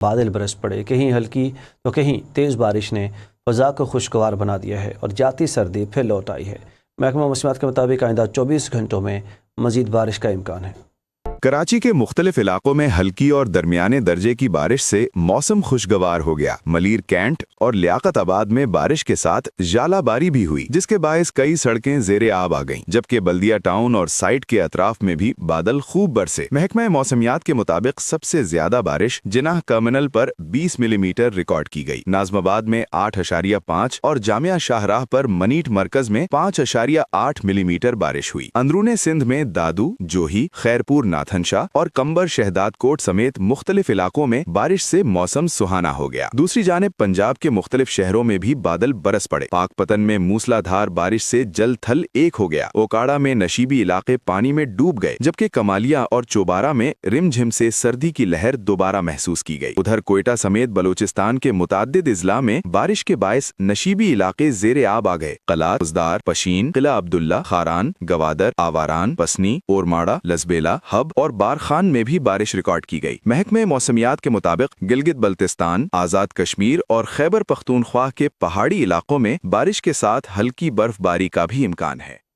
بادل برس پڑے، کہیں ہلکی تو کہیں تیز بارش نے فضا کو خوشگوار بنا دیا ہے اور جاتی سردی پھر لوٹ آئی ہے۔ محکمہ موسمیات کے مطابق آئندہ 24 گھنٹوں میں مزید بارش کا امکان ہے۔ کراچی کے مختلف علاقوں میں ہلکی اور درمیانے درجے کی بارش سے موسم خوشگوار ہو گیا۔ ملیر کینٹ اور لیاقت آباد میں بارش کے ساتھ ژالہ باری بھی ہوئی، جس کے باعث کئی سڑکیں زیر آب آ گئیں، جبکہ بلدیہ ٹاؤن اور سائٹ کے اطراف میں بھی بادل خوب برسے۔ محکمہ موسمیات کے مطابق سب سے زیادہ بارش جناح ٹرمینل پر 20 ملی میٹر ریکارڈ کی گئی، ناظم آباد میں 8.5 اور جامعہ شاہراہ پر منیٹ مرکز میں 5.8 ملی میٹر بارش ہوئی۔ اندرون سندھ میں دادو، جوہی، خیرپور ناتھنشاہ اور کمبر شہداد کوٹ سمیت مختلف علاقوں میں بارش سے موسم سہانا ہو گیا۔ دوسری جانب پنجاب کے مختلف شہروں میں بھی بادل برس پڑے۔ پاک پتن میں موسلا دھار بارش سے جل تھل ایک ہو گیا۔ اوکاڑا میں نشیبی علاقے پانی میں ڈوب گئے، جبکہ کمالیہ اور چوبارہ میں رم جھم سے سردی کی لہر دوبارہ محسوس کی گئی۔ ادھر کوئٹہ سمیت بلوچستان کے متعدد اضلاع میں بارش کے باعث نشیبی علاقے زیر آب آ گئے۔ قلات، ازدار، پشین، قلعہ عبداللہ، خاران، گوادر، آواران، پسنی، اورماڑہ، لسبیلا، ہب اور بارخان میں بھی بارش ریکارڈ کی گئی۔ محکمہ موسمیات کے مطابق گلگت بلتستان، آزاد کشمیر اور خیبر پختونخوا کے پہاڑی علاقوں میں بارش کے ساتھ ہلکی برف باری کا بھی امکان ہے۔